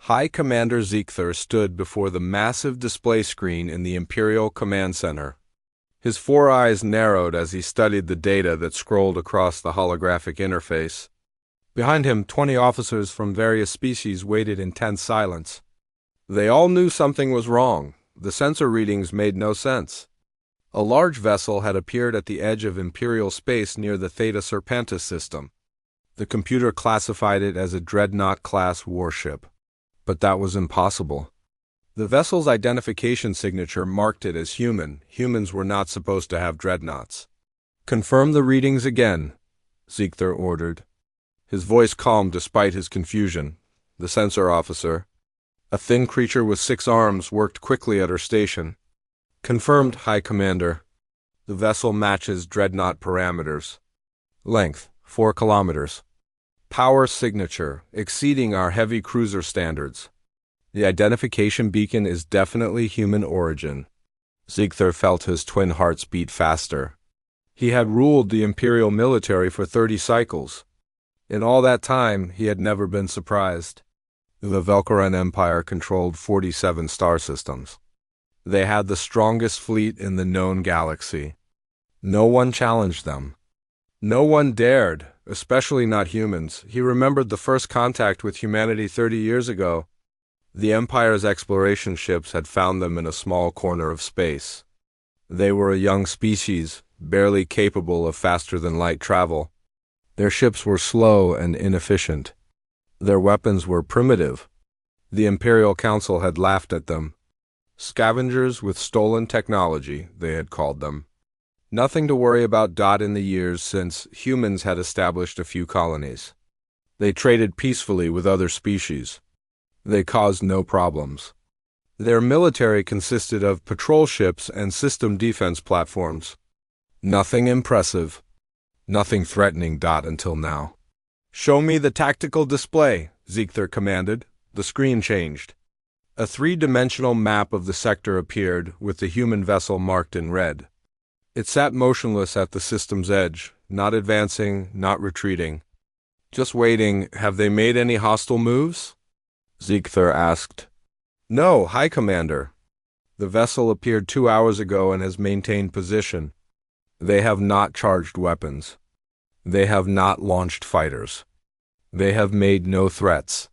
High Commander Ziegther stood before the massive display screen in the Imperial Command Center. His four eyes narrowed as he studied the data that scrolled across the holographic interface. Behind him, 20 officers from various species waited in tense silence. They all knew something was wrong. The sensor readings made no sense. A large vessel had appeared at the edge of Imperial space near the Theta Serpentis system. The computer classified it as a Dreadnought-class warship. But that was impossible. The vessel's identification signature marked it as human. Humans were not supposed to have dreadnoughts. "Confirm the readings again," Ziegther ordered. His voice calm despite his confusion. The sensor officer, a thin creature with 6 arms, worked quickly at her station. "Confirmed, High Commander. The vessel matches dreadnought parameters. Length, 4 kilometers. Power signature, exceeding our heavy cruiser standards. The identification beacon is definitely human origin." Ziegther felt his twin hearts beat faster. He had ruled the Imperial military for 30 cycles. In all that time, he had never been surprised. The Velkaran Empire controlled 47 star systems. They had the strongest fleet in the known galaxy. No one challenged them. No one dared, especially not humans. He remembered the first contact with humanity 30 years ago. The Empire's exploration ships had found them in a small corner of space. They were a young species, barely capable of faster-than-light travel. Their ships were slow and inefficient. Their weapons were primitive. The Imperial Council had laughed at them. Scavengers with stolen technology, they had called them. Nothing to worry about in the years since humans had established a few colonies. They traded peacefully with other species. They caused no problems. Their military consisted of patrol ships and system defense platforms. Nothing impressive. Nothing threatening until now. "Show me the tactical display," Ziegther commanded. The screen changed. A 3-dimensional map of the sector appeared, with the human vessel marked in red. It sat motionless at the system's edge, not advancing, not retreating. "Just waiting. Have they made any hostile moves?" Ziegther asked. "No, High Commander. The vessel appeared 2 hours ago and has maintained position. They have not charged weapons. They have not launched fighters. They have made no threats."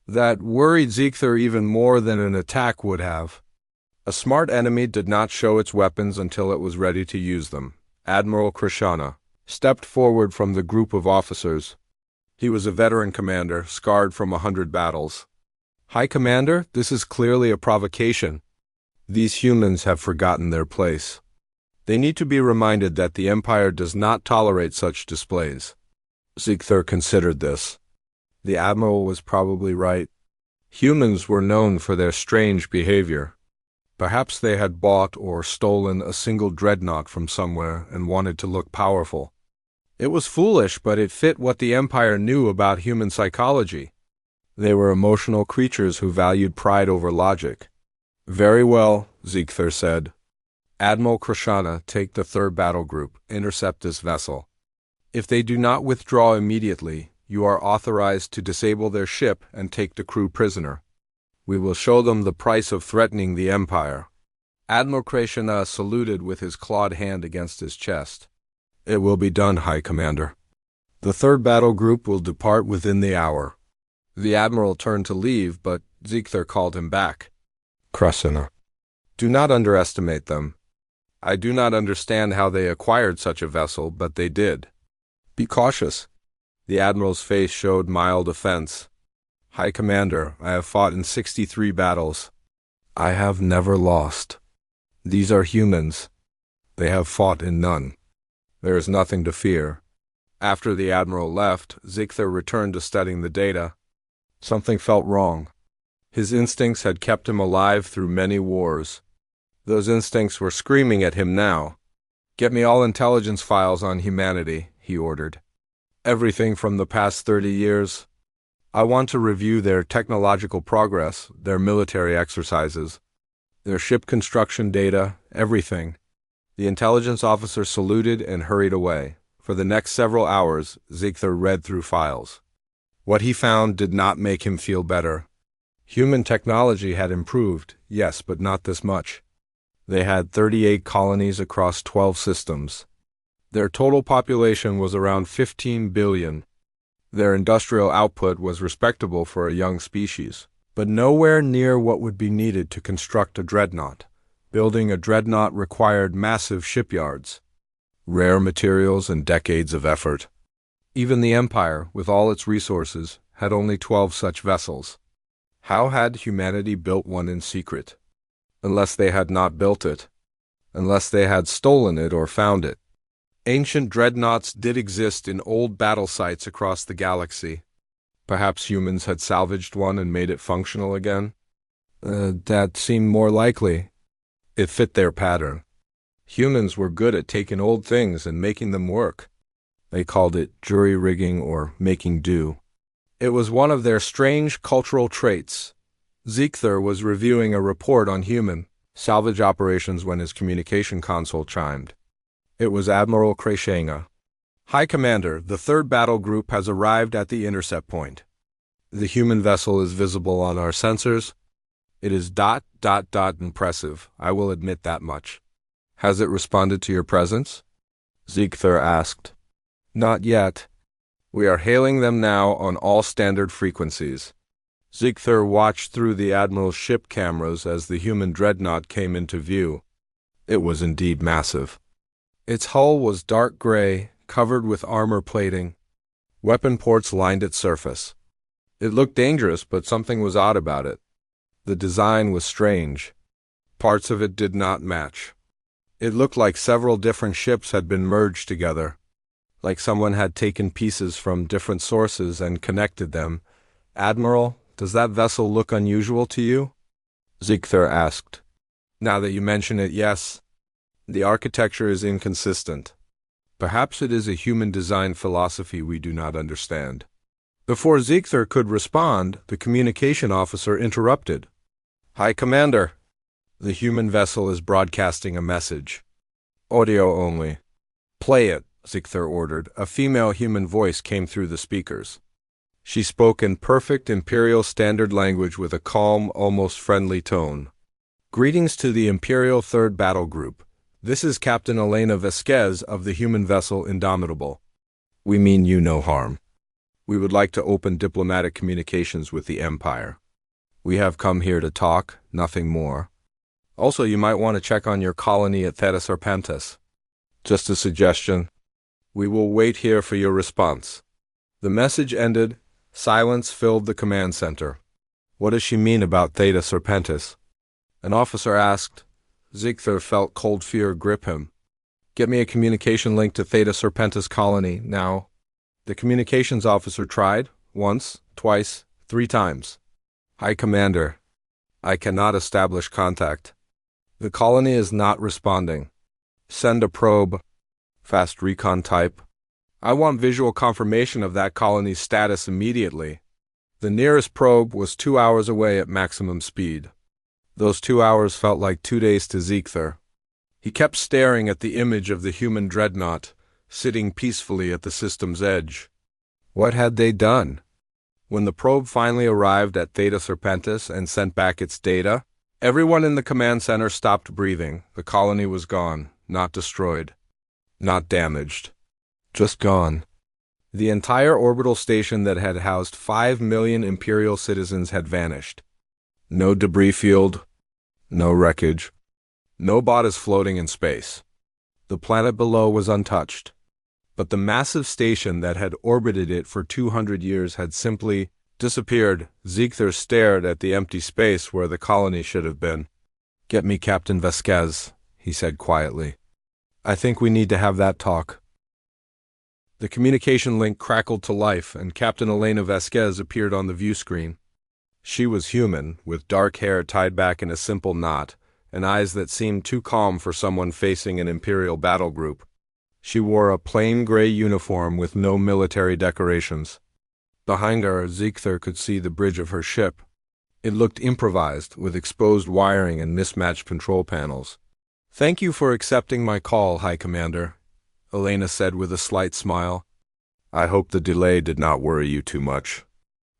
That worried Ziegther even more than an attack would have. A smart enemy did not show its weapons until it was ready to use them. Admiral Krishana stepped forward from the group of officers. He was a veteran commander, scarred from 100 battles. "High Commander, this is clearly a provocation. These humans have forgotten their place. They need to be reminded that the Empire does not tolerate such displays." Ziegther considered this. The Admiral was probably right. Humans were known for their strange behavior. Perhaps they had bought or stolen a single dreadnought from somewhere and wanted to look powerful. It was foolish, but it fit what the Empire knew about human psychology. They were emotional creatures who valued pride over logic. "Very well," Ziegther said. "Admiral Krishana, take the 3rd battle group. Intercept this vessel. If they do not withdraw immediately, you are authorized to disable their ship and take the crew prisoner. We will show them the price of threatening the Empire." Admiral Krishana saluted with his clawed hand against his chest. "It will be done, High Commander. The 3rd battle group will depart within the hour." The Admiral turned to leave, but Ziegther called him back. "Krishana, do not underestimate them. I do not understand how they acquired such a vessel, but they did. Be cautious." The Admiral's face showed mild offense. "High Commander, I have fought in 63 battles. I have never lost. These are humans. They have fought in none. There is nothing to fear." After the Admiral left, Ziegther returned to studying the data. Something felt wrong. His instincts had kept him alive through many wars. Those instincts were screaming at him now. "Get me all intelligence files on humanity," he ordered. "Everything from the past 30 years. I want to review their technological progress, their military exercises, their ship construction data, everything." The intelligence officer saluted and hurried away. For the next several hours, Ziegther read through files. What he found did not make him feel better. Human technology had improved, yes, but not this much. They had 38 colonies across 12 systems. Their total population was around 15 billion. Their industrial output was respectable for a young species, but nowhere near what would be needed to construct a dreadnought. Building a dreadnought required massive shipyards, rare materials, and decades of effort. Even the Empire, with all its resources, had only 12 such vessels. How had humanity built one in secret? Unless they had not built it. Unless they had stolen it or found it. Ancient dreadnoughts did exist in old battle sites across the galaxy. Perhaps humans had salvaged one and made it functional again? That seemed more likely. It fit their pattern. Humans were good at taking old things and making them work. They called it jury-rigging or making do. It was one of their strange cultural traits. Ziegther was reviewing a report on human salvage operations when his communication console chimed. It was Admiral Krashenga. High Commander, the third battle group has arrived at the intercept point. The human vessel is visible on our sensors. It is ... impressive, I will admit that much. Has it responded to your presence? Ziegther asked. Not yet. We are hailing them now on all standard frequencies. Ziegther watched through the Admiral's ship cameras as the human dreadnought came into view. It was indeed massive. Its hull was dark gray, covered with armor plating. Weapon ports lined its surface. It looked dangerous, but something was odd about it. The design was strange. Parts of it did not match. It looked like several different ships had been merged together, like someone had taken pieces from different sources and connected them. Admiral, does that vessel look unusual to you? Ziegther asked. Now that you mention it, yes. The architecture is inconsistent. Perhaps it is a human design philosophy we do not understand. Before Ziegther could respond, the communication officer interrupted. High Commander, the human vessel is broadcasting a message. Audio only. Play it, Ziegther ordered. A female human voice came through the speakers. She spoke in perfect Imperial Standard language with a calm, almost friendly tone. Greetings to the Imperial Third Battle Group. This is Captain Elena Vasquez of the human vessel Indomitable. We mean you no harm. We would like to open diplomatic communications with the Empire. We have come here to talk, nothing more. Also, you might want to check on your colony at Theta Serpentis. Just a suggestion. We will wait here for your response. The message ended. Silence filled the command center. What does she mean about Theta Serpentis? An officer asked. Ziegther felt cold fear grip him. Get me a communication link to Theta Serpentis colony, now. The communications officer tried, once, twice, 3 times. High Commander, I cannot establish contact. The colony is not responding. Send a probe. Fast recon type. I want visual confirmation of that colony's status immediately. The nearest probe was 2 hours away at maximum speed. Those 2 hours felt like 2 days to Ziegther. He kept staring at the image of the human dreadnought, sitting peacefully at the system's edge. What had they done? When the probe finally arrived at Theta Serpentis and sent back its data, everyone in the command center stopped breathing. The colony was gone, not destroyed, not damaged, just gone. The entire orbital station that had housed 5 million Imperial citizens had vanished. No debris field, no wreckage, no bodies floating in space. The planet below was untouched. But the massive station that had orbited it for 200 years had simply disappeared. Ziegther stared at the empty space where the colony should have been. Get me Captain Vasquez, he said quietly. I think we need to have that talk. The communication link crackled to life, and Captain Elena Vasquez appeared on the view screen. She was human, with dark hair tied back in a simple knot, and eyes that seemed too calm for someone facing an Imperial battle group. She wore a plain gray uniform with no military decorations. Behind her, Ziegther could see the bridge of her ship. It looked improvised, with exposed wiring and mismatched control panels. Thank you for accepting my call, High Commander, Elena said with a slight smile. I hope the delay did not worry you too much.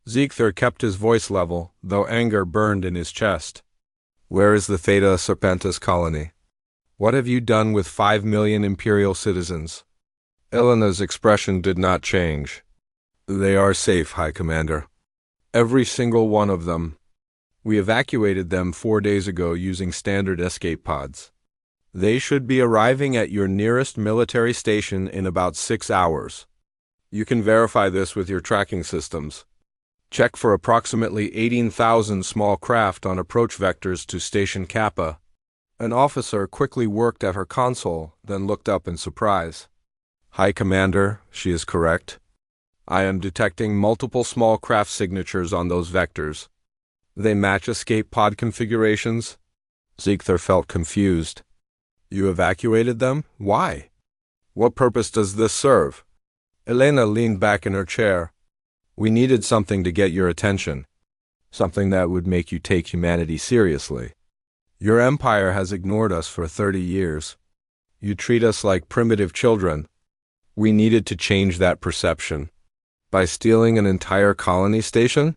Ziegther kept his voice level, though anger burned in his chest. Where is the Theta Serpentis colony? What have you done with 5 million Imperial citizens? Elena's expression did not change. They are safe, High Commander. Every single one of them. We evacuated them 4 days ago using standard escape pods. They should be arriving at your nearest military station in about 6 hours. You can verify this with your tracking systems. Check for approximately 18,000 small craft on approach vectors to Station Kappa. An officer quickly worked at her console, then looked up in surprise. High Commander, she is correct. I am detecting multiple small craft signatures on those vectors. They match escape pod configurations. Ziegther felt confused. You evacuated them? Why? What purpose does this serve? Elena leaned back in her chair. We needed something to get your attention. Something that would make you take humanity seriously. Your empire has ignored us for 30 years. You treat us like primitive children. We needed to change that perception. By stealing an entire colony station?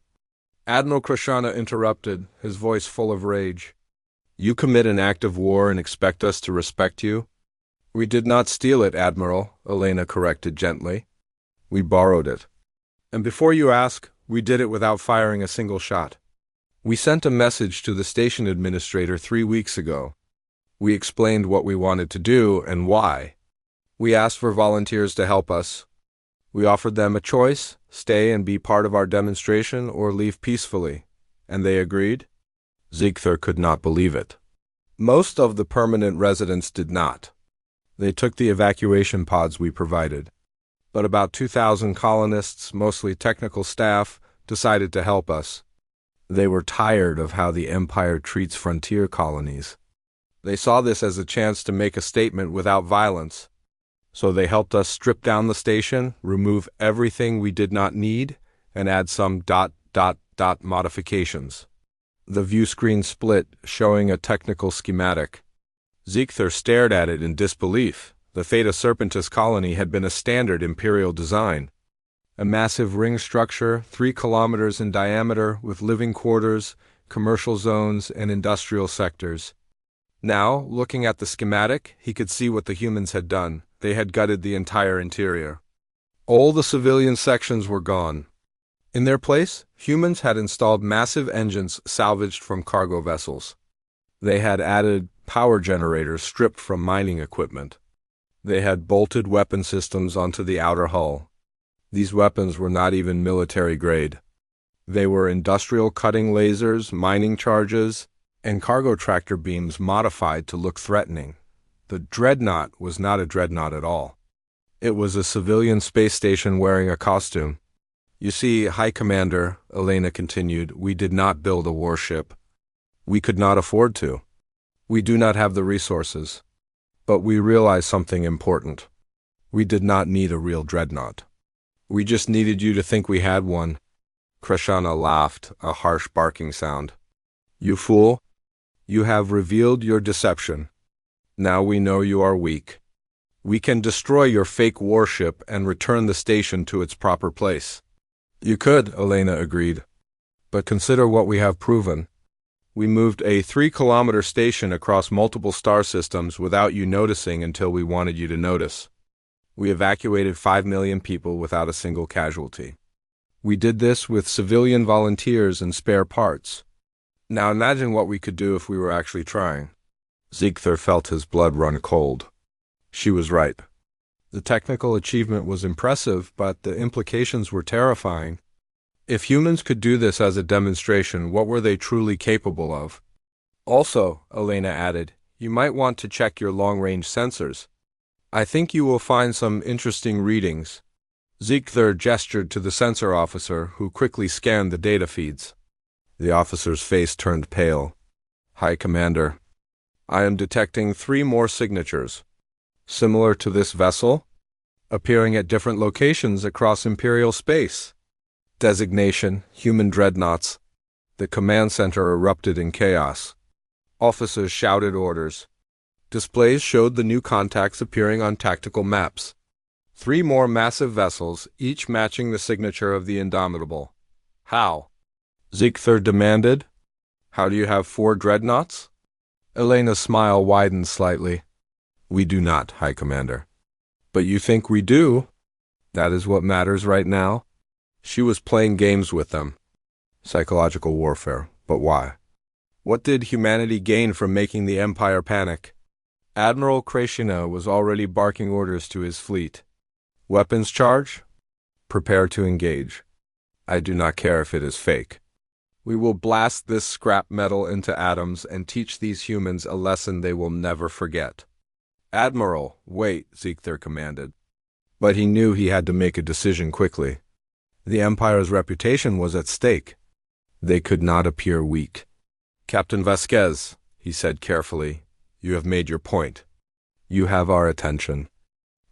Admiral Krishana interrupted, his voice full of rage. You commit an act of war and expect us to respect you? We did not steal it, Admiral, Elena corrected gently. We borrowed it. And before you ask, we did it without firing a single shot. We sent a message to the station administrator 3 weeks ago. We explained what we wanted to do and why. We asked for volunteers to help us. We offered them a choice, stay and be part of our demonstration or leave peacefully, and they agreed? Ziegther could not believe it. Most of the permanent residents did not. They took the evacuation pods we provided. But about 2,000 colonists, mostly technical staff, decided to help us. They were tired of how the Empire treats frontier colonies. They saw this as a chance to make a statement without violence. So they helped us strip down the station, remove everything we did not need, and add some ... modifications. The view screen split, showing a technical schematic. Ziegther stared at it in disbelief. The Theta Serpentis colony had been a standard Imperial design. A massive ring structure, 3 kilometers in diameter, with living quarters, commercial zones, and industrial sectors. Now, looking at the schematic, he could see what the humans had done. They had gutted the entire interior. All the civilian sections were gone. In their place, humans had installed massive engines salvaged from cargo vessels. They had added power generators stripped from mining equipment. They had bolted weapon systems onto the outer hull. These weapons were not even military grade. They were industrial cutting lasers, mining charges, and cargo tractor beams modified to look threatening. The Dreadnought was not a Dreadnought at all. It was a civilian space station wearing a costume. You see, High Commander, Elena continued, we did not build a warship. We could not afford to. We do not have the resources. But we realized something important. We did not need a real Dreadnought. We just needed you to think we had one. Krishana laughed, a harsh barking sound. You fool! You have revealed your deception. Now we know you are weak. We can destroy your fake warship and return the station to its proper place. You could, Elena agreed. But consider what we have proven. We moved a 3-kilometer station across multiple star systems without you noticing until we wanted you to notice. We evacuated 5 million people without a single casualty. We did this with civilian volunteers and spare parts. Now imagine what we could do if we were actually trying. Ziegther felt his blood run cold. She was right. The technical achievement was impressive, but the implications were terrifying. If humans could do this as a demonstration, what were they truly capable of? Also, Elena added, you might want to check your long-range sensors. I think you will find some interesting readings. Ziegther gestured to the sensor officer, who quickly scanned the data feeds. The officer's face turned pale. High Commander, I am detecting 3 more signatures. Similar to this vessel, appearing at different locations across Imperial space. Designation, Human Dreadnoughts. The command center erupted in chaos. Officers shouted orders. Displays showed the new contacts appearing on tactical maps. 3 more massive vessels, each matching the signature of the Indomitable. How? Ziegler demanded. How do you have 4 dreadnoughts? Elena's smile widened slightly. We do not, High Commander. But you think we do? That is what matters right now? She was playing games with them. Psychological warfare, but why? What did humanity gain from making the Empire panic? Admiral Krashina was already barking orders to his fleet. Weapons charge? Prepare to engage. I do not care if it is fake. We will blast this scrap metal into atoms and teach these humans a lesson they will never forget. Admiral, wait, Ziegler commanded. But he knew he had to make a decision quickly. The Empire's reputation was at stake. They could not appear weak. Captain Vasquez, he said carefully, you have made your point. You have our attention.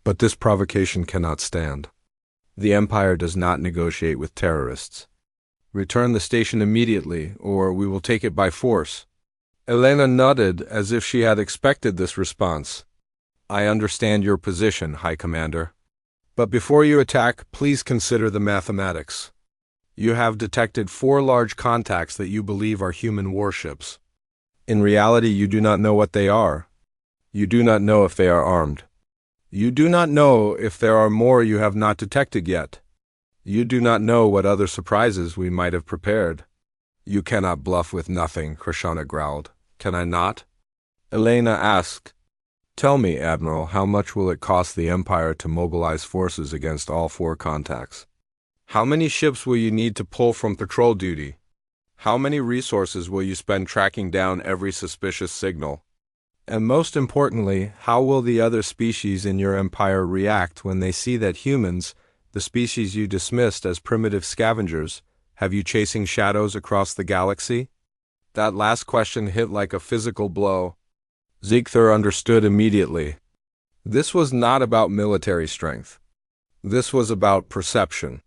But this provocation cannot stand. The Empire does not negotiate with terrorists. Return the station immediately, or we will take it by force. Elena nodded as if she had expected this response. I understand your position, High Commander. But before you attack, please consider the mathematics. You have detected 4 large contacts that you believe are human warships. In reality, you do not know what they are. You do not know if they are armed. You do not know if there are more you have not detected yet. You do not know what other surprises we might have prepared. You cannot bluff with nothing, Krashana growled. Can I not? Elena asked. Tell me, Admiral, how much will it cost the Empire to mobilize forces against all 4 contacts? How many ships will you need to pull from patrol duty? How many resources will you spend tracking down every suspicious signal? And most importantly, how will the other species in your empire react when they see that humans, the species you dismissed as primitive scavengers, have you chasing shadows across the galaxy? That last question hit like a physical blow. Ziegler understood immediately. This was not about military strength. This was about perception.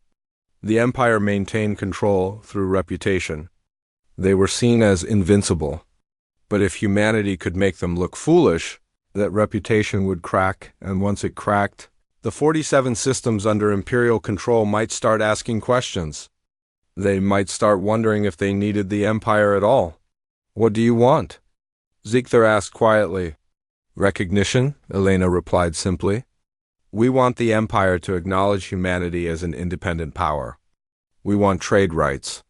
The Empire maintained control through reputation. They were seen as invincible. But if humanity could make them look foolish, that reputation would crack, and once it cracked, the 47 systems under Imperial control might start asking questions. They might start wondering if they needed the Empire at all. What do you want? Ziegler asked quietly. Recognition, Elena replied simply. We want the Empire to acknowledge humanity as an independent power. We want trade rights.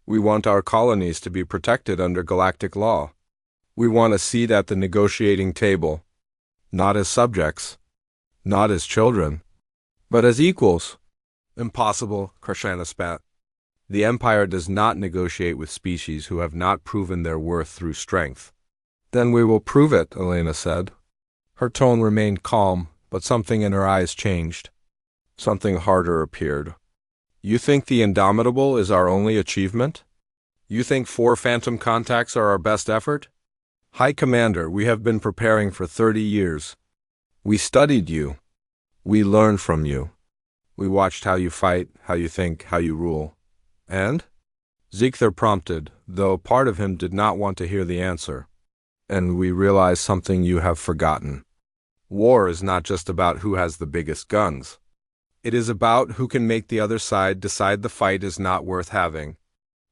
We want our colonies to be protected under galactic law. We want a seat at the negotiating table, not as subjects, not as children, but as equals. Impossible, Krashana spat. The Empire does not negotiate with species who have not proven their worth through strength. Then we will prove it, Elena said. Her tone remained calm, but something in her eyes changed. Something harder appeared. You think the Indomitable is our only achievement? You think 4 phantom contacts are our best effort? High Commander, we have been preparing for 30 years. We studied you. We learned from you. We watched how you fight, how you think, how you rule. And? Ziegler prompted, though part of him did not want to hear the answer. And we realized something you have forgotten. War is not just about who has the biggest guns. It is about who can make the other side decide the fight is not worth having.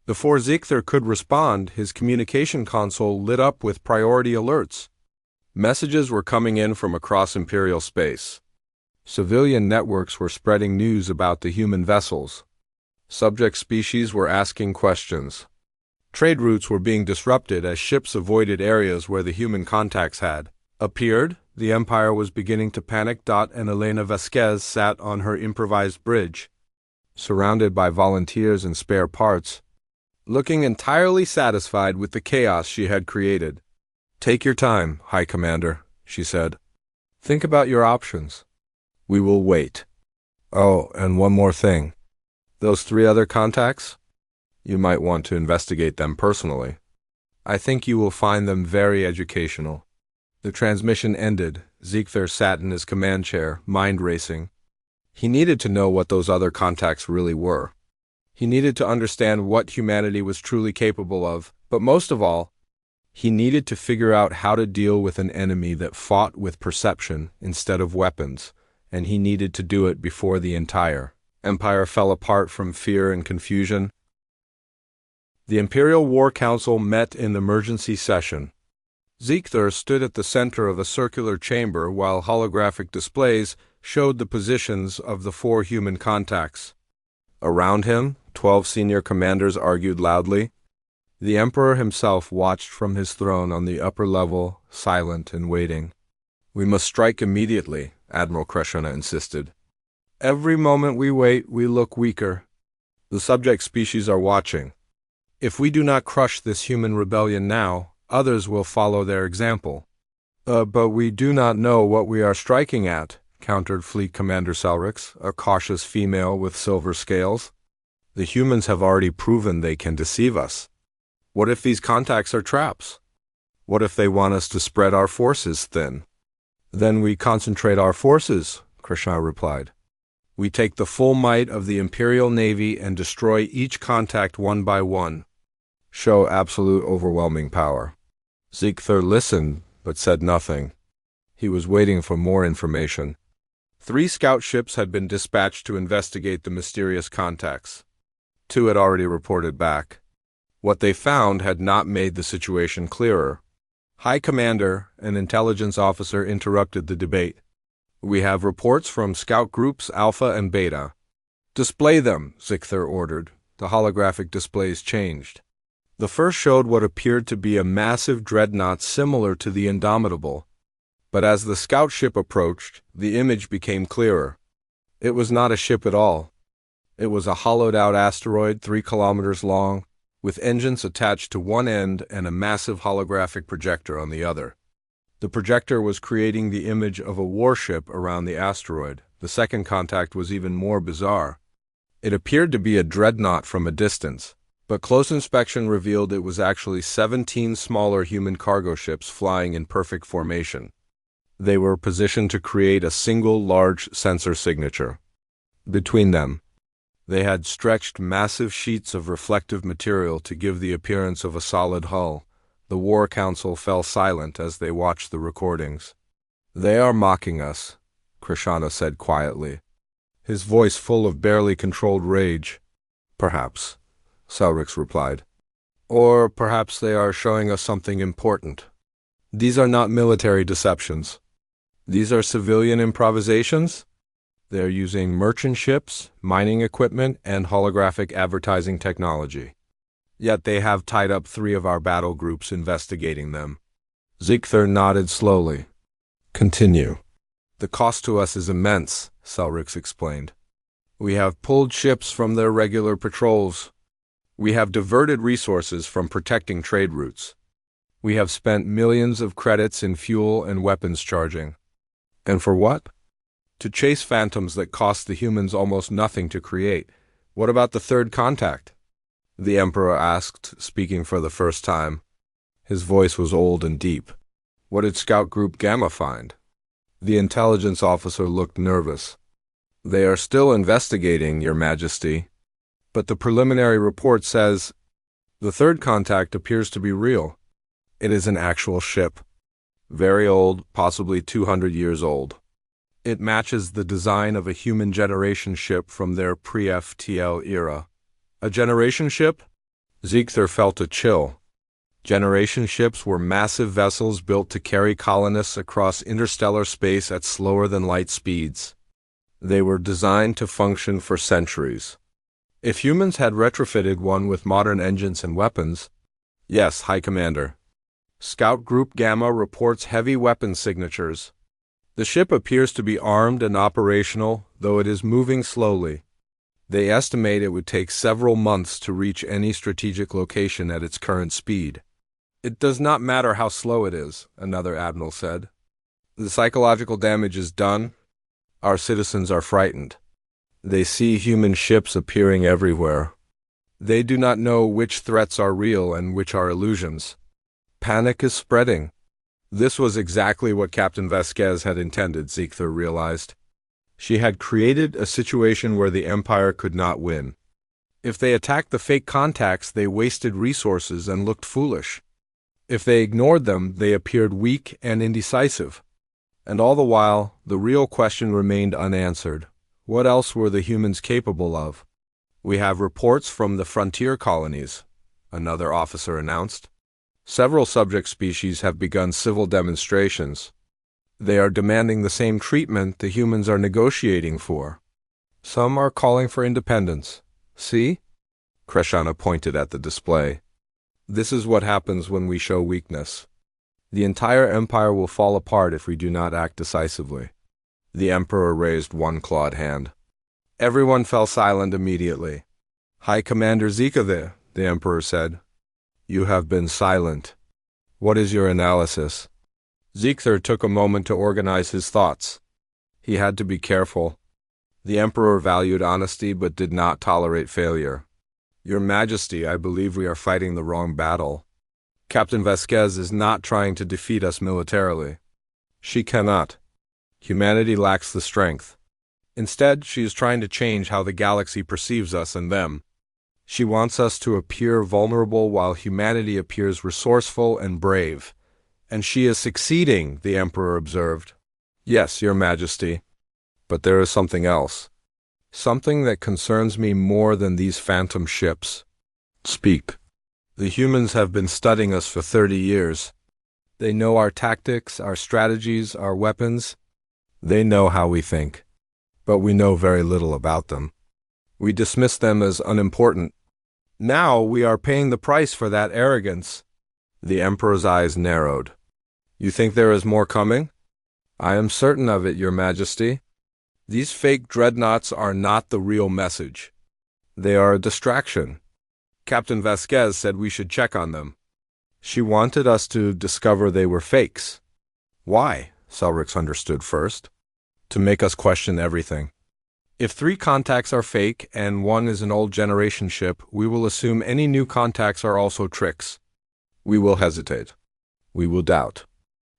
Before Ziegler could respond, his communication console lit up with priority alerts. Messages were coming in from across Imperial space. Civilian networks were spreading news about the human vessels. Subject species were asking questions. Trade routes were being disrupted as ships avoided areas where the human contacts had appeared. The Empire was beginning to panic. And Elena Vasquez sat on her improvised bridge, surrounded by volunteers and spare parts, looking entirely satisfied with the chaos she had created. Take your time, High Commander, she said. Think about your options. We will wait. Oh, and one more thing. Those 3 other contacts? You might want to investigate them personally. I think you will find them very educational. The transmission ended. Ziegler sat in his command chair, mind racing. He needed to know what those other contacts really were. He needed to understand what humanity was truly capable of, but most of all, he needed to figure out how to deal with an enemy that fought with perception instead of weapons, and he needed to do it before the entire Empire fell apart from fear and confusion. The Imperial War Council met in emergency session. Ziegler stood at the center of a circular chamber while holographic displays showed the positions of the 4 human contacts. Around him, 12 senior commanders argued loudly. The Emperor himself watched from his throne on the upper level, silent and waiting. "We must strike immediately," Admiral Kreshona insisted. "Every moment we wait, we look weaker. The subject species are watching. If we do not crush this human rebellion now, others will follow their example." But we do not know what we are striking at," countered Fleet Commander Salrix, a cautious female with silver scales. "The humans have already proven they can deceive us. What if these contacts are traps? What if they want us to spread our forces thin?" "Then we concentrate our forces," Krishna replied. "We take the full might of the Imperial Navy and destroy each contact one by one. Show absolute overwhelming power." Ziegler listened, but said nothing. He was waiting for more information. 3 scout ships had been dispatched to investigate the mysterious contacts. 2 had already reported back. What they found had not made the situation clearer. High Commander, an intelligence officer, interrupted the debate. "We have reports from scout groups Alpha and Beta." "Display them," Ziegler ordered. The holographic displays changed. The first showed what appeared to be a massive dreadnought similar to the Indomitable. But as the scout ship approached, the image became clearer. It was not a ship at all. It was a hollowed-out asteroid 3 kilometers long, with engines attached to one end and a massive holographic projector on the other. The projector was creating the image of a warship around the asteroid. The second contact was even more bizarre. It appeared to be a dreadnought from a distance, but close inspection revealed it was actually 17 smaller human cargo ships flying in perfect formation. They were positioned to create a single large sensor signature. Between them, they had stretched massive sheets of reflective material to give the appearance of a solid hull. The War Council fell silent as they watched the recordings. "They are mocking us," Krishna said quietly, his voice full of barely controlled rage. "Perhaps," Salrix replied. "Or perhaps they are showing us something important. These are not military deceptions. These are civilian improvisations. They are using merchant ships, mining equipment, and holographic advertising technology. Yet they have tied up 3 of our battle groups investigating them." Ziegler nodded slowly. "Continue." "The cost to us is immense," Salrix explained. "We have pulled ships from their regular patrols. We have diverted resources from protecting trade routes. We have spent millions of credits in fuel and weapons charging. And for what? To chase phantoms that cost the humans almost nothing to create. What about the third contact?" the Emperor asked, speaking for the first time. His voice was old and deep. "What did Scout Group Gamma find?" The intelligence officer looked nervous. "They are still investigating, Your Majesty. But the preliminary report says the third contact appears to be real. It is an actual ship. Very old, possibly 200 years old. It matches the design of a human generation ship from their pre-FTL era." "A generation ship?" Ziegler felt a chill. Generation ships were massive vessels built to carry colonists across interstellar space at slower than light speeds. They were designed to function for centuries. If humans had retrofitted one with modern engines and weapons— "Yes, High Commander. Scout Group Gamma reports heavy weapon signatures. The ship appears to be armed and operational, though it is moving slowly. They estimate it would take several months to reach any strategic location at its current speed." "It does not matter how slow it is," another admiral said. "The psychological damage is done. Our citizens are frightened. They see human ships appearing everywhere. They do not know which threats are real and which are illusions. Panic is spreading." This was exactly what Captain Vasquez had intended, Ziegler realized. She had created a situation where the Empire could not win. If they attacked the fake contacts, they wasted resources and looked foolish. If they ignored them, they appeared weak and indecisive. And all the while, the real question remained unanswered. What else were the humans capable of? "We have reports from the frontier colonies," another officer announced. Several subject species have begun civil demonstrations. They are demanding the same treatment the humans are negotiating for. Some are calling for independence. See? Kreshana pointed at the display. This is what happens when we show weakness. The entire empire will fall apart if we do not act decisively. The Emperor raised one clawed hand. Everyone fell silent immediately. High Commander Zika, the Emperor said. You have been silent. What is your analysis? Zikther took a moment to organize his thoughts. He had to be careful. The Emperor valued honesty but did not tolerate failure. Your Majesty, I believe we are fighting the wrong battle. Captain Vasquez is not trying to defeat us militarily. She cannot. Humanity lacks the strength. Instead, she is trying to change how the galaxy perceives us and them. She wants us to appear vulnerable while humanity appears resourceful and brave. And she is succeeding, the Emperor observed. Yes, Your Majesty. But there is something else. Something that concerns me more than these phantom ships. Speak. The humans have been studying us for 30 years. They know our tactics, our strategies, our weapons. They know how we think. But we know very little about them. We dismiss them as unimportant. Now we are paying the price for that arrogance. The Emperor's eyes narrowed. You think there is more coming? I am certain of it, Your Majesty. These fake dreadnoughts are not the real message. They are a distraction. Captain Vasquez said we should check on them. She wanted us to discover they were fakes. Why? Selrix understood first. To make us question everything. If 3 contacts are fake and 1 is an old generation ship, we will assume any new contacts are also tricks. We will hesitate. We will doubt.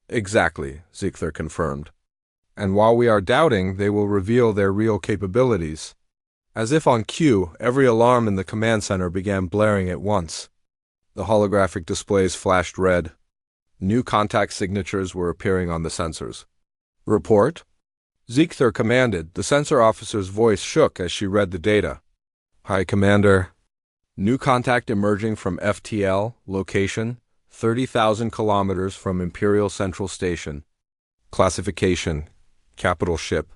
Exactly, Zikther confirmed. And while we are doubting, they will reveal their real capabilities. As if on cue, every alarm in the command center began blaring at once. The holographic displays flashed red. New contact signatures were appearing on the sensors. Report? Zikther commanded. The sensor officer's voice shook as she read the data. High Commander. New contact emerging from FTL, location, 30,000 kilometers from Imperial Central Station. Classification, capital ship.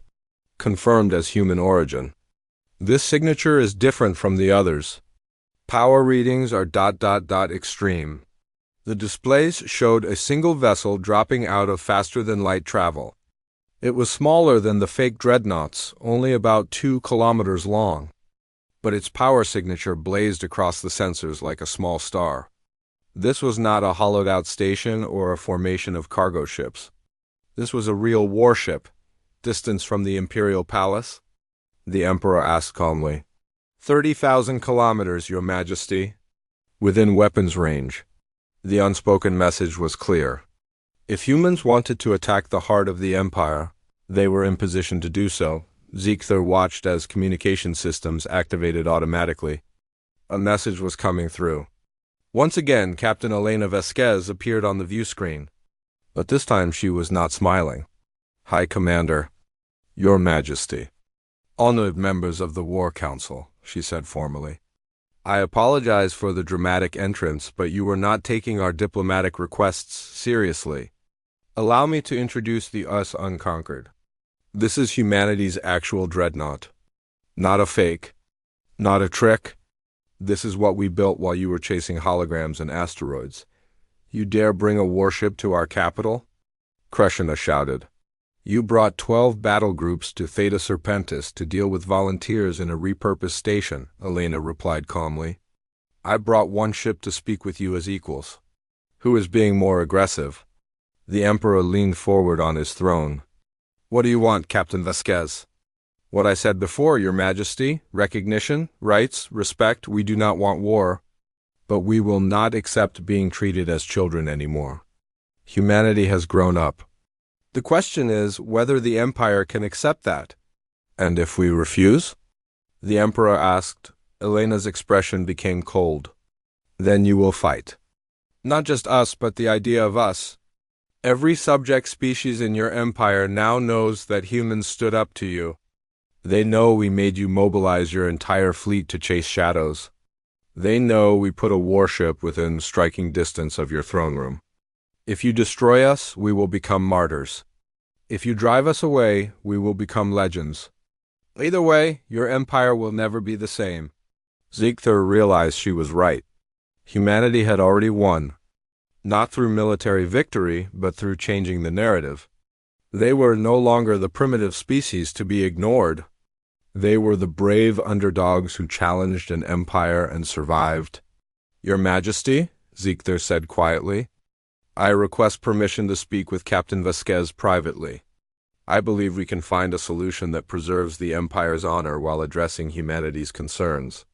Confirmed as human origin. This signature is different from the others. Power readings are ... extreme. The displays showed a single vessel dropping out of faster-than-light travel. It was smaller than the fake dreadnoughts, only about 2 kilometers long. But its power signature blazed across the sensors like a small star. This was not a hollowed-out station or a formation of cargo ships. This was a real warship, distance from the Imperial Palace. The Emperor asked calmly. 30,000 kilometers, Your Majesty. Within weapons range. The unspoken message was clear. If humans wanted to attack the heart of the Empire, they were in position to do so. Zikther watched as communication systems activated automatically. A message was coming through. Once again, Captain Elena Vasquez appeared on the view screen. But this time she was not smiling. High Commander, Your Majesty. Honored members of the War Council, she said formally. I apologize for the dramatic entrance, but you were not taking our diplomatic requests seriously. Allow me to introduce the Us Unconquered. This is humanity's actual dreadnought. Not a fake. Not a trick. This is what we built while you were chasing holograms and asteroids. You dare bring a warship to our capital? Kreshana shouted. You brought 12 battle groups to Theta Serpentis to deal with volunteers in a repurposed station, Elena replied calmly. I brought 1 ship to speak with you as equals. Who is being more aggressive? The Emperor leaned forward on his throne. What do you want, Captain Vasquez? What I said before, Your Majesty. Recognition, rights, respect. We do not want war. But we will not accept being treated as children anymore. Humanity has grown up. The question is whether the Empire can accept that. And if we refuse? The Emperor asked. Elena's expression became cold. Then you will fight. Not just us, but the idea of us. Every subject species in your empire now knows that humans stood up to you. They know we made you mobilize your entire fleet to chase shadows. They know we put a warship within striking distance of your throne room. If you destroy us, we will become martyrs. If you drive us away, we will become legends. Either way, your empire will never be the same." Ziegther realized she was right. Humanity had already won, not through military victory, but through changing the narrative. They were no longer the primitive species to be ignored. They were the brave underdogs who challenged an empire and survived. "Your Majesty," Ziegther said quietly, "I request permission to speak with Captain Vasquez privately. I believe we can find a solution that preserves the Empire's honor while addressing humanity's concerns."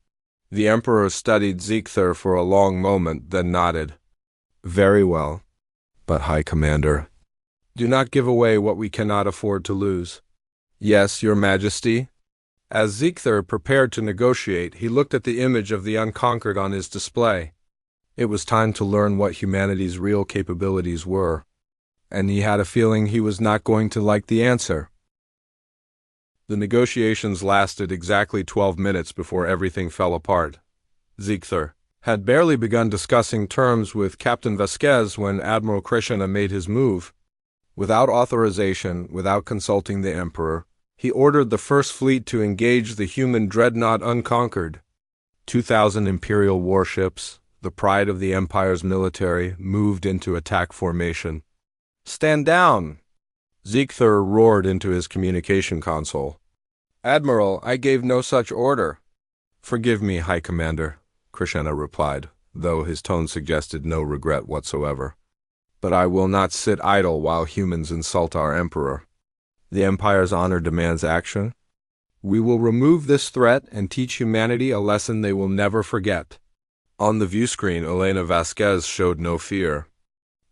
The Emperor studied Ziegther for a long moment, then nodded. "Very well. But, High Commander, do not give away what we cannot afford to lose." "Yes, Your Majesty." As Ziegther prepared to negotiate, he looked at the image of the Unconquered on his display. It was time to learn what humanity's real capabilities were, and he had a feeling he was not going to like the answer. The negotiations lasted exactly 12 minutes before everything fell apart. Ziegther had barely begun discussing terms with Captain Vasquez when Admiral Krishna made his move. Without authorization, without consulting the Emperor, he ordered the First Fleet to engage the human Dreadnought Unconquered. 2,000 Imperial warships, the pride of the Empire's military, moved into attack formation. "Stand down!" Ziegther roared into his communication console. "Admiral, I gave no such order." "Forgive me, High Commander," Krishna replied, though his tone suggested no regret whatsoever. "But I will not sit idle while humans insult our Emperor. The Empire's honor demands action. We will remove this threat and teach humanity a lesson they will never forget." On the view screen, Elena Vasquez showed no fear.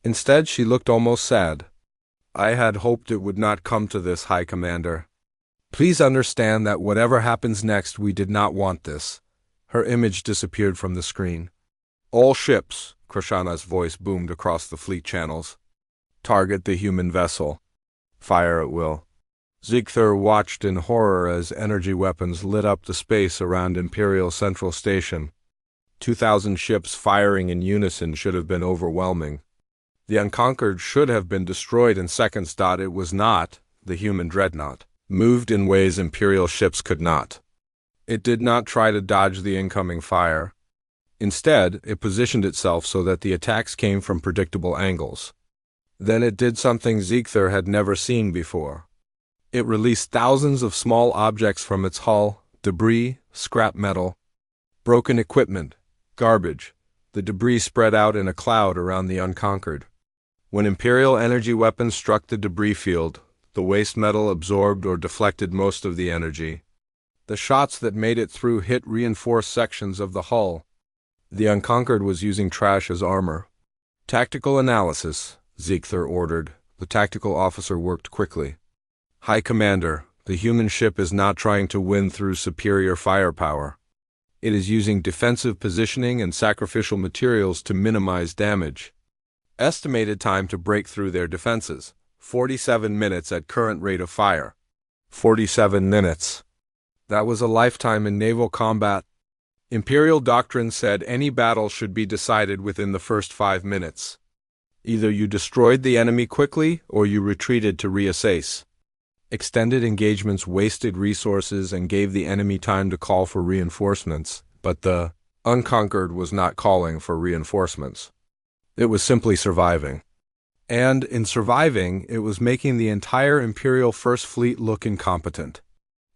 Instead, she looked almost sad. "I had hoped it would not come to this, High Commander. Please understand that whatever happens next, we did not want this." Her image disappeared from the screen. "All ships," Krishna's voice boomed across the fleet channels. "Target the human vessel. Fire at will." Ziegther watched in horror as energy weapons lit up the space around Imperial Central Station. 2,000 ships firing in unison should have been overwhelming. The Unconquered should have been destroyed in seconds. It was not. The human Dreadnought moved in ways Imperial ships could not. It did not try to dodge the incoming fire. Instead, it positioned itself so that the attacks came from predictable angles. Then it did something Ziegther had never seen before. It released thousands of small objects from its hull: debris, scrap metal, broken equipment, garbage. The debris spread out in a cloud around the Unconquered. When Imperial energy weapons struck the debris field, the waste metal absorbed or deflected most of the energy. The shots that made it through hit reinforced sections of the hull. The Unconquered was using trash as armor. "Tactical analysis," Ziegther ordered. The tactical officer worked quickly. "High Commander, the human ship is not trying to win through superior firepower. It is using defensive positioning and sacrificial materials to minimize damage. Estimated time to break through their defenses: 47 minutes at current rate of fire." 47 minutes. That was a lifetime in naval combat. Imperial doctrine said any battle should be decided within the first 5 minutes. Either you destroyed the enemy quickly or you retreated to reassess. Extended engagements wasted resources and gave the enemy time to call for reinforcements, but the Unconquered was not calling for reinforcements. It was simply surviving. And in surviving, it was making the entire Imperial First Fleet look incompetent.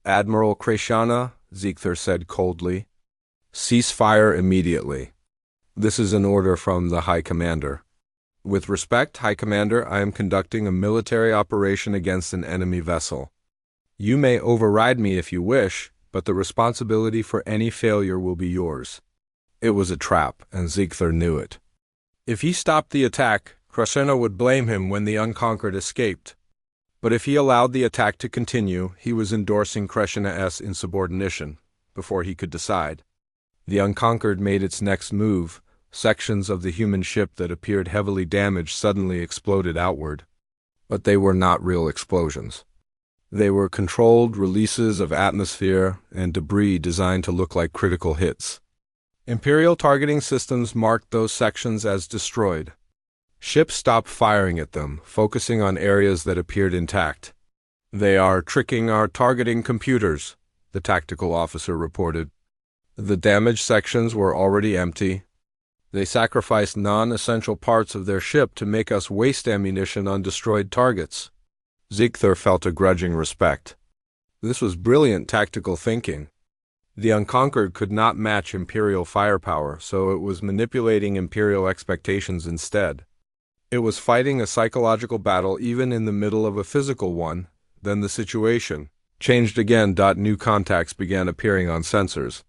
"Admiral Krishna," Ziegther said coldly, "cease fire immediately. This is an order from the High Commander. With respect, High Commander, I am conducting a military operation against an enemy vessel. You may override me if you wish, but the responsibility for any failure will be yours." It was a trap, and Ziegther knew it. If he stopped the attack, Krishna would blame him when the Unconquered escaped. But if he allowed the attack to continue, he was endorsing Krishna's insubordination before he could decide. The Unconquered made its next move. Sections of the human ship that appeared heavily damaged suddenly exploded outward. But they were not real explosions. They were controlled releases of atmosphere and debris designed to look like critical hits. Imperial targeting systems marked those sections as destroyed. Ships stopped firing at them, focusing on areas that appeared intact. "They are tricking our targeting computers," the tactical officer reported. The damaged sections were already empty. They sacrificed non-essential parts of their ship to make us waste ammunition on destroyed targets. Ziegler felt a grudging respect. This was brilliant tactical thinking. The Unconquered could not match Imperial firepower, so it was manipulating Imperial expectations instead. It was fighting a psychological battle even in the middle of a physical one. Then the situation changed again. New contacts began appearing on sensors.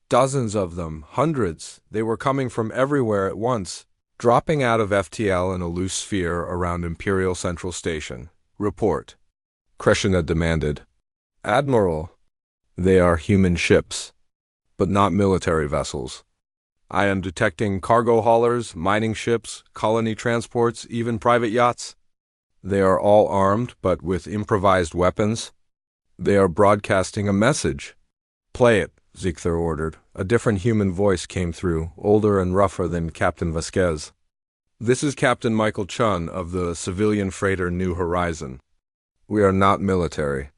Dozens of them, hundreds. They were coming from everywhere at once, dropping out of FTL in a loose sphere around Imperial Central Station. "Report," Krishna demanded. "Admiral, they are human ships, but not military vessels. I am detecting cargo haulers, mining ships, colony transports, even private yachts. They are all armed, but with improvised weapons. They are broadcasting a message." "Play it," Ziegler ordered. A different human voice came through, older and rougher than Captain Vasquez. "This is Captain Michael Chun of the civilian freighter New Horizon. We are not military.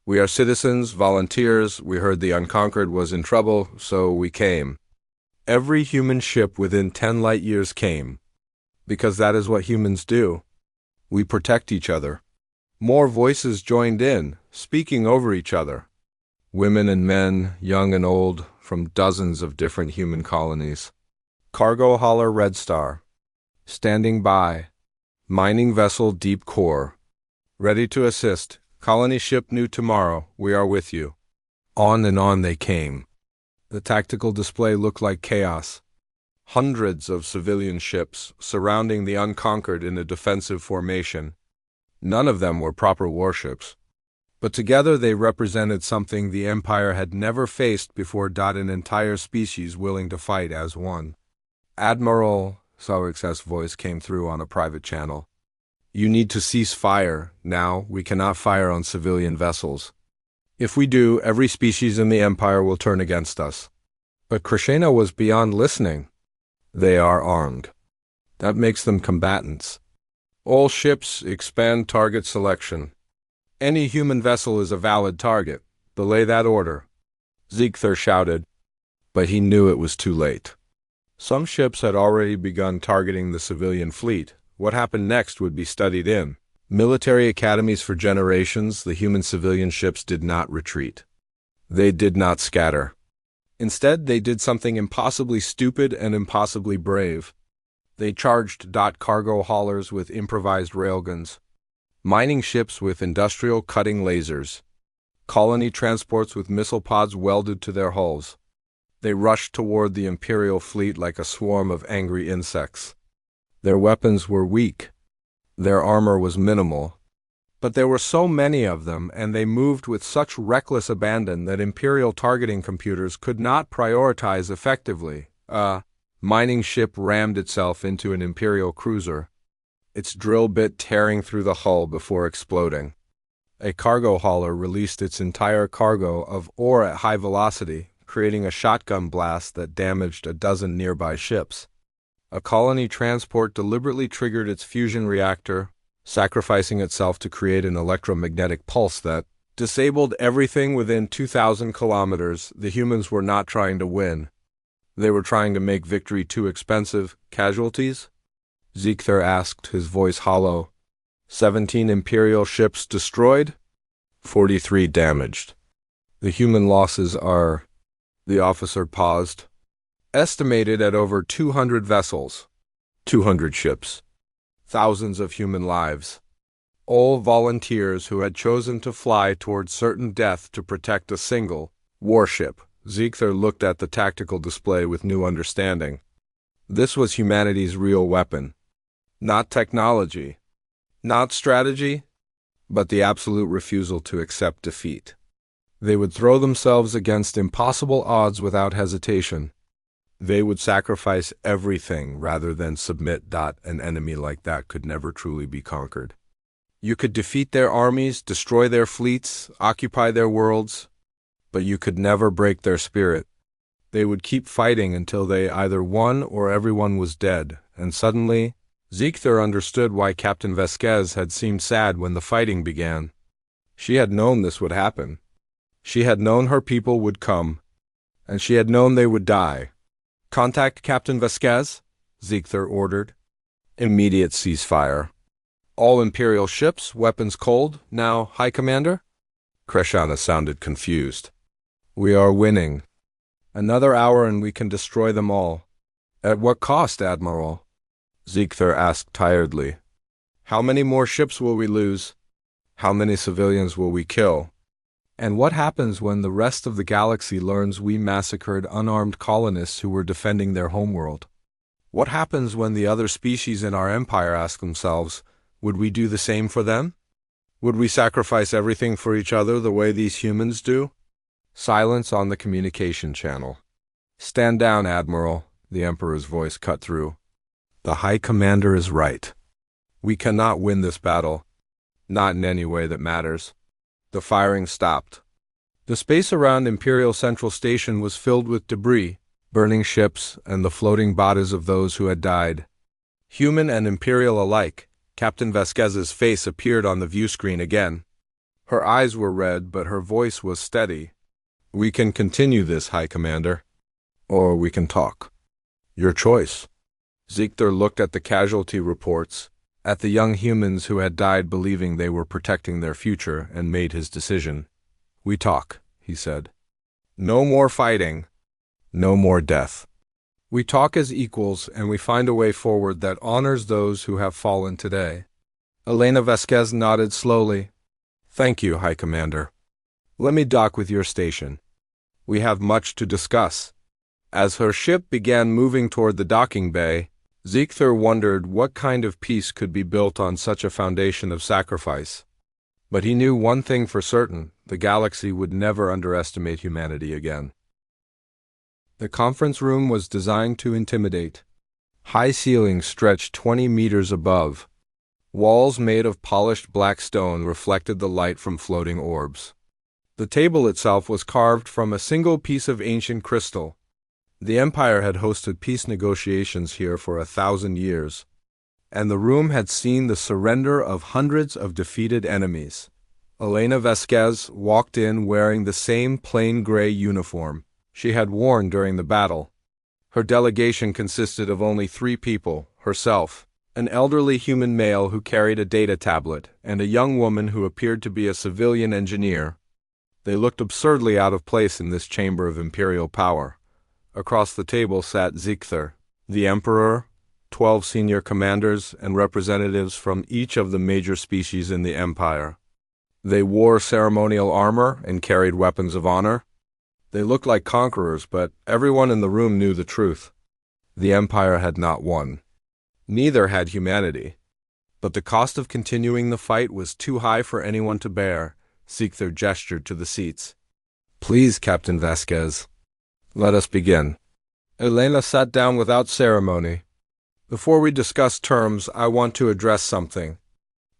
We are citizens, volunteers. We heard the Unconquered was in trouble, so we came. Every human ship within 10 light years came. Because that is what humans do. We protect each other." More voices joined in, speaking over each other. Women and men, young and old, from dozens of different human colonies. "Cargo hauler Red Star. Standing by. Mining vessel Deep Core. Ready to assist. Colony ship New Tomorrow. We are with you." On and on they came. The tactical display looked like chaos. Hundreds of civilian ships surrounding the Unconquered in a defensive formation. None of them were proper warships. But together they represented something the Empire had never faced before. An entire species willing to fight as one. "Admiral," Sawix's voice came through on a private channel. "You need to cease fire. Now, we cannot fire on civilian vessels. If we do, every species in the Empire will turn against us." But Krishna was beyond listening. "They are armed. That makes them combatants. All ships expand target selection. Any human vessel is a valid target. Belay that order," Ziegler shouted. But he knew it was too late. Some ships had already begun targeting the civilian fleet. What happened next would be studied in military academies for generations. The human civilian ships did not retreat. They did not scatter. Instead, they did something impossibly stupid and impossibly brave. They charged cargo haulers with improvised railguns, mining ships with industrial cutting lasers, colony transports with missile pods welded to their hulls. They rushed toward the Imperial fleet like a swarm of angry insects. Their weapons were weak. Their armor was minimal. But there were so many of them, and they moved with such reckless abandon that Imperial targeting computers could not prioritize effectively. A mining ship rammed itself into an Imperial cruiser, its drill bit tearing through the hull before exploding. A cargo hauler released its entire cargo of ore at high velocity, creating a shotgun blast that damaged a dozen nearby ships. A colony transport deliberately triggered its fusion reactor, sacrificing itself to create an electromagnetic pulse that disabled everything within 2,000 kilometers. The humans were not trying to win. They were trying to make victory too expensive. "Casualties?" Ziegler asked, his voice hollow. 17 Imperial ships destroyed, 43 damaged. The human losses are... The officer paused. Estimated at over 200 vessels, 200 ships, thousands of human lives. All volunteers who had chosen to fly toward certain death to protect a single warship. Ziegler looked at the tactical display with new understanding. This was humanity's real weapon. Not technology, not strategy, but the absolute refusal to accept defeat. They would throw themselves against impossible odds without hesitation. They would sacrifice everything rather than submit. An enemy like that could never truly be conquered. You could defeat their armies, destroy their fleets, occupy their worlds, but you could never break their spirit. They would keep fighting until they either won or everyone was dead, and suddenly, Ziegler understood why Captain Vasquez had seemed sad when the fighting began. She had known this would happen. She had known her people would come, and she had known they would die. "Contact Captain Vasquez," Ziegler ordered. "Immediate ceasefire. All Imperial ships, weapons cold, now, High Commander?" Krishna sounded confused. "We are winning. Another hour and we can destroy them all." "At what cost, Admiral?" Ziegler asked tiredly. "How many more ships will we lose? How many civilians will we kill? And what happens when the rest of the galaxy learns we massacred unarmed colonists who were defending their homeworld? What happens when the other species in our empire ask themselves, would we do the same for them? Would we sacrifice everything for each other the way these humans do?" Silence on the communication channel. "Stand down, Admiral," the Emperor's voice cut through. "The High Commander is right. We cannot win this battle. Not in any way that matters." The firing stopped. The space around Imperial Central Station was filled with debris, burning ships, and the floating bodies of those who had died. Human and Imperial alike, Captain Vasquez's face appeared on the view screen again. Her eyes were red, but her voice was steady. "We can continue this, High Commander. Or we can talk. Your choice." Ziegler looked at the casualty reports, at the young humans who had died believing they were protecting their future, and made his decision. "We talk," he said. "No more fighting. No more death. We talk as equals, and we find a way forward that honors those who have fallen today." Elena Vasquez nodded slowly. "Thank you, High Commander. Let me dock with your station. We have much to discuss." As her ship began moving toward the docking bay, Ziegler wondered what kind of peace could be built on such a foundation of sacrifice. But he knew one thing for certain: the galaxy would never underestimate humanity again. The conference room was designed to intimidate. High ceilings stretched 20 meters above. Walls made of polished black stone reflected the light from floating orbs. The table itself was carved from a single piece of ancient crystal. The Empire had hosted peace negotiations here for 1,000 years, and the room had seen the surrender of hundreds of defeated enemies. Elena Vasquez walked in wearing the same plain gray uniform she had worn during the battle. Her delegation consisted of only 3 people: herself, an elderly human male who carried a data tablet, and a young woman who appeared to be a civilian engineer. They looked absurdly out of place in this chamber of imperial power. Across the table sat Ziegler, the Emperor, 12 senior commanders, and representatives from each of the major species in the Empire. They wore ceremonial armor and carried weapons of honor. They looked like conquerors, but everyone in the room knew the truth. The Empire had not won. Neither had humanity. But the cost of continuing the fight was too high for anyone to bear. Ziegler gestured to the seats. "Please, Captain Vasquez, let us begin." Elena sat down without ceremony. "Before we discuss terms, I want to address something.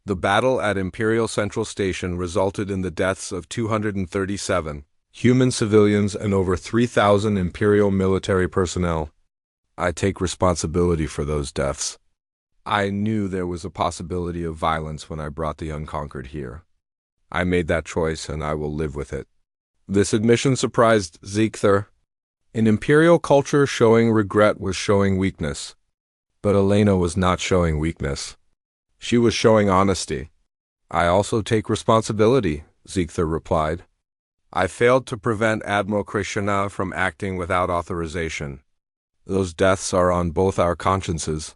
The battle at Imperial Central Station resulted in the deaths of 237 human civilians and over 3,000 Imperial military personnel. I take responsibility for those deaths. I knew there was a possibility of violence when I brought the unconquered here. I made that choice, and I will live with it." This admission surprised Ziegler. In Imperial culture, showing regret was showing weakness. But Elena was not showing weakness. She was showing honesty. "I also take responsibility," Ziegler replied. "I failed to prevent Admiral Krishna from acting without authorization. Those deaths are on both our consciences."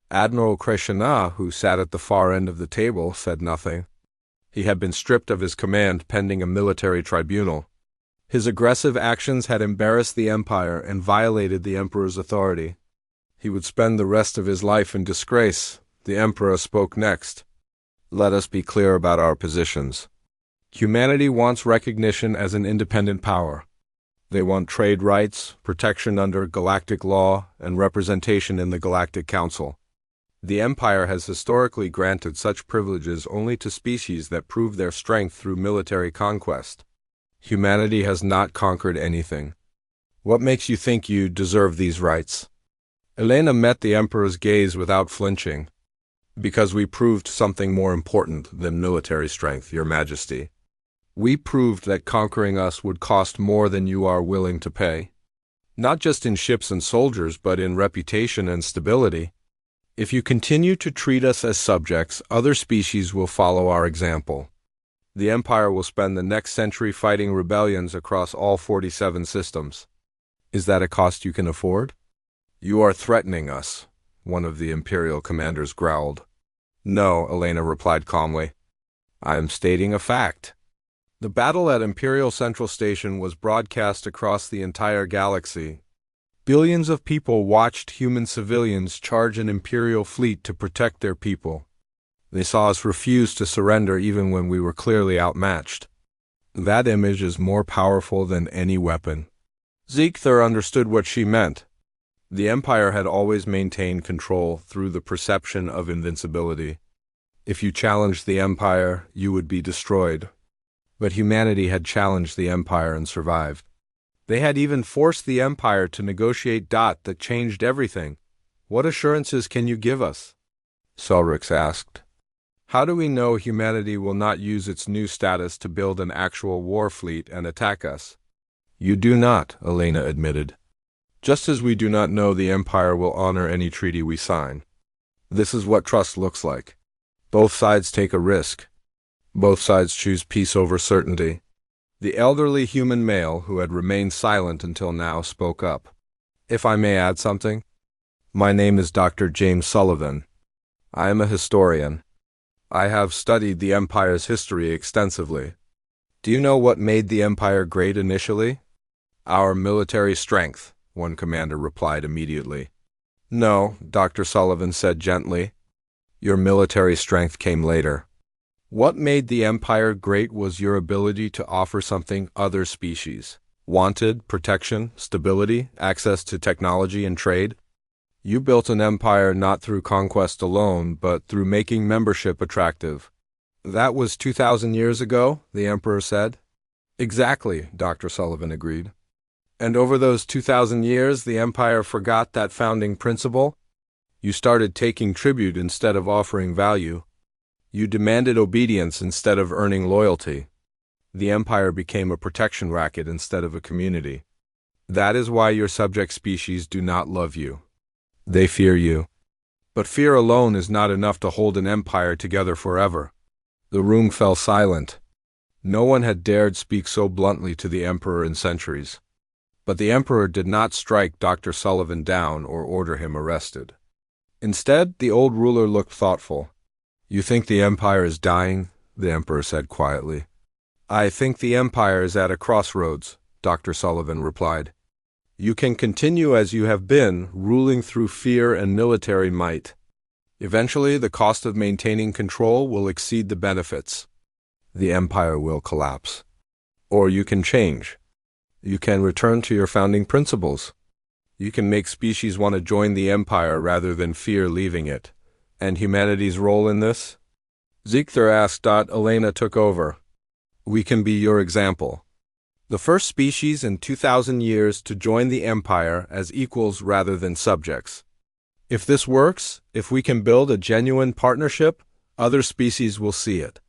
Admiral Krishna, who sat at the far end of the table, said nothing. He had been stripped of his command pending a military tribunal. His aggressive actions had embarrassed the Empire and violated the Emperor's authority. He would spend the rest of his life in disgrace. The Emperor spoke next. "Let us be clear about our positions. Humanity wants recognition as an independent power. They want trade rights, protection under galactic law, and representation in the Galactic Council. The Empire has historically granted such privileges only to species that prove their strength through military conquest. Humanity has not conquered anything. What makes you think you deserve these rights? Elena met the Emperor's gaze without flinching. Because we proved something more important than military strength, Your Majesty. We proved that conquering us would cost more than you are willing to pay. Not just in ships and soldiers, but in reputation and stability. If you continue to treat us as subjects, other species will follow our example. The Empire will spend the next century fighting rebellions across all 47 systems. Is that a cost you can afford? You are threatening us, one of the Imperial commanders growled. No, Elena replied calmly. I am stating a fact. The battle at Imperial Central Station was broadcast across the entire galaxy. Billions of people watched human civilians charge an Imperial fleet to protect their people. They saw us refuse to surrender even when we were clearly outmatched. That image is more powerful than any weapon. Ziegler understood what she meant. The Empire had always maintained control through the perception of invincibility. If you challenged the Empire, you would be destroyed. But humanity had challenged the Empire and survived. They had even forced the Empire to negotiate that changed everything. What assurances can you give us? Solrix asked. How do we know humanity will not use its new status to build an actual war fleet and attack us? You do not, Elena admitted. Just as we do not know the Empire will honor any treaty we sign. This is what trust looks like. Both sides take a risk. Both sides choose peace over certainty. The elderly human male who had remained silent until now spoke up. If I may add something? My name is Dr. James Sullivan. I am a historian. I have studied the Empire's history extensively. Do you know what made the Empire great initially? Our military strength, one commander replied immediately. No, Dr. Sullivan said gently. Your military strength came later. What made the Empire great was your ability to offer something other species wanted: protection, stability, access to technology and trade. You built an empire not through conquest alone, but through making membership attractive. That was 2,000 years ago, the Emperor said. Exactly, Dr. Sullivan agreed. And over those 2,000 years, the Empire forgot that founding principle? You started taking tribute instead of offering value. You demanded obedience instead of earning loyalty. The Empire became a protection racket instead of a community. That is why your subject species do not love you. They fear you. But fear alone is not enough to hold an empire together forever. The room fell silent. No one had dared speak so bluntly to the Emperor in centuries. But the Emperor did not strike Dr. Sullivan down or order him arrested. Instead, the old ruler looked thoughtful. You think the Empire is dying? The Emperor said quietly. I think the Empire is at a crossroads, Dr. Sullivan replied. You can continue as you have been, ruling through fear and military might. Eventually, the cost of maintaining control will exceed the benefits. The Empire will collapse. Or you can change. You can return to your founding principles. You can make species want to join the Empire rather than fear leaving it. And humanity's role in this? Ziegler asked. Elena took over. We can be your example. The first species in 2,000 years to join the Empire as equals rather than subjects. If this works, if we can build a genuine partnership, other species will see it.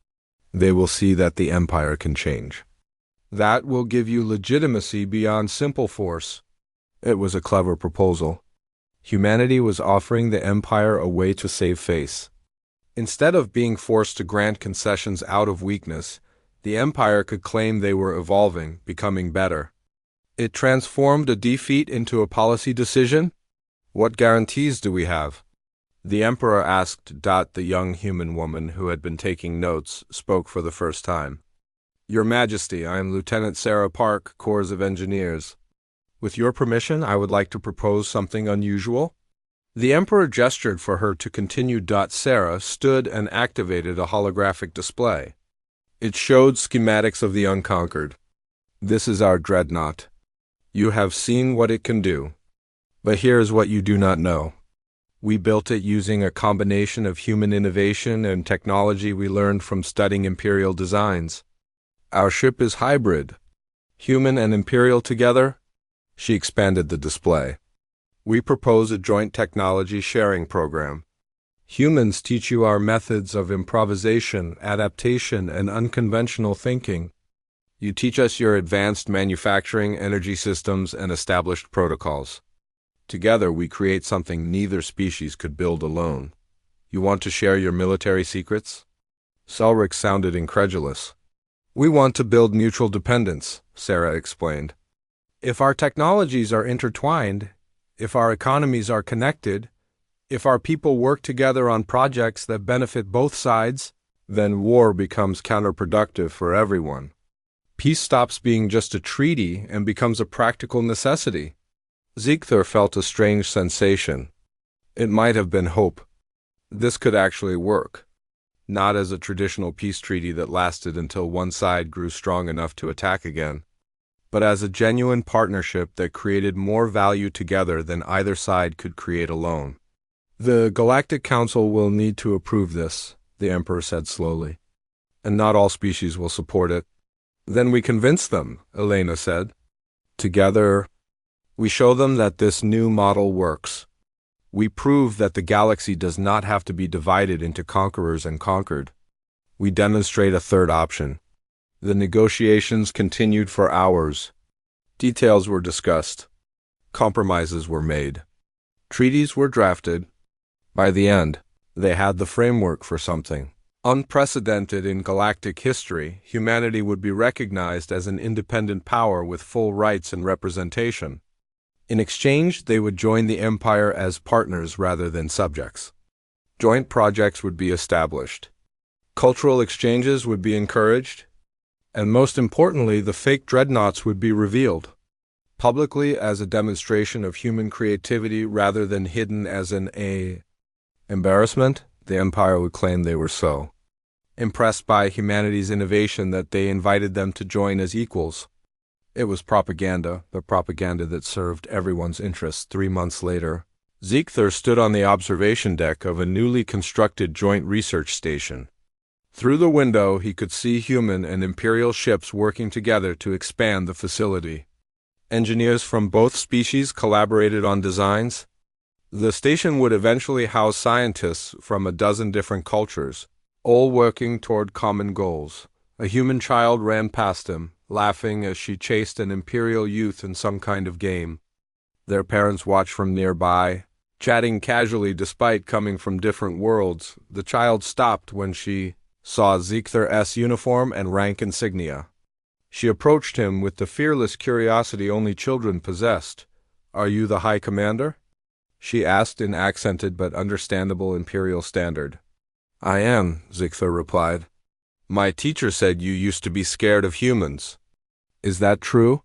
They will see that the Empire can change. That will give you legitimacy beyond simple force. It was a clever proposal. Humanity was offering the Empire a way to save face. Instead of being forced to grant concessions out of weakness, the Empire could claim they were evolving, becoming better. It transformed a defeat into a policy decision? What guarantees do we have? The Emperor asked. The young human woman who had been taking notes spoke for the first time. Your Majesty, I am Lieutenant Sarah Park, Corps of Engineers. With your permission, I would like to propose something unusual. The Emperor gestured for her to continue. Sarah stood and activated a holographic display. It showed schematics of the Unconquered. This is our Dreadnought. You have seen what it can do. But here is what you do not know. We built it using a combination of human innovation and technology we learned from studying Imperial designs. Our ship is hybrid. Human and Imperial together. She expanded the display. We propose a joint technology sharing program. Humans teach you our methods of improvisation, adaptation, and unconventional thinking. You teach us your advanced manufacturing, energy systems, and established protocols. Together, we create something neither species could build alone. You want to share your military secrets? Selric sounded incredulous. We want to build mutual dependence, Sarah explained. If our technologies are intertwined, if our economies are connected, if our people work together on projects that benefit both sides, then war becomes counterproductive for everyone. Peace stops being just a treaty and becomes a practical necessity. Ziegther felt a strange sensation. It might have been hope. This could actually work. Not as a traditional peace treaty that lasted until one side grew strong enough to attack again, but as a genuine partnership that created more value together than either side could create alone. The Galactic Council will need to approve this, the Emperor said slowly, and not all species will support it. Then we convince them, Elena said. Together, we show them that this new model works. We prove that the galaxy does not have to be divided into conquerors and conquered. We demonstrate a third option. The negotiations continued for hours. Details were discussed. Compromises were made. Treaties were drafted. By the end, they had the framework for something unprecedented in galactic history. Humanity would be recognized as an independent power with full rights and representation. In exchange, they would join the Empire as partners rather than subjects. Joint projects would be established. Cultural exchanges would be encouraged. And most importantly, the fake dreadnoughts would be revealed, publicly as a demonstration of human creativity rather than hidden as an embarrassment. The Empire would claim they were so impressed by humanity's innovation that they invited them to join as equals. It was propaganda, but propaganda that served everyone's interests. 3 months later, Ziegther stood on the observation deck of a newly constructed joint research station. Through the window, he could see human and Imperial ships working together to expand the facility. Engineers from both species collaborated on designs. The station would eventually house scientists from a dozen different cultures, all working toward common goals. A human child ran past him, laughing as she chased an Imperial youth in some kind of game. Their parents watched from nearby, chatting casually despite coming from different worlds. The child stopped when she saw Ziegther's uniform and rank insignia. She approached him with the fearless curiosity only children possessed. "Are you the High Commander?" she asked in accented but understandable Imperial standard. "I am," Ziegther replied. "My teacher said you used to be scared of humans. Is that true?"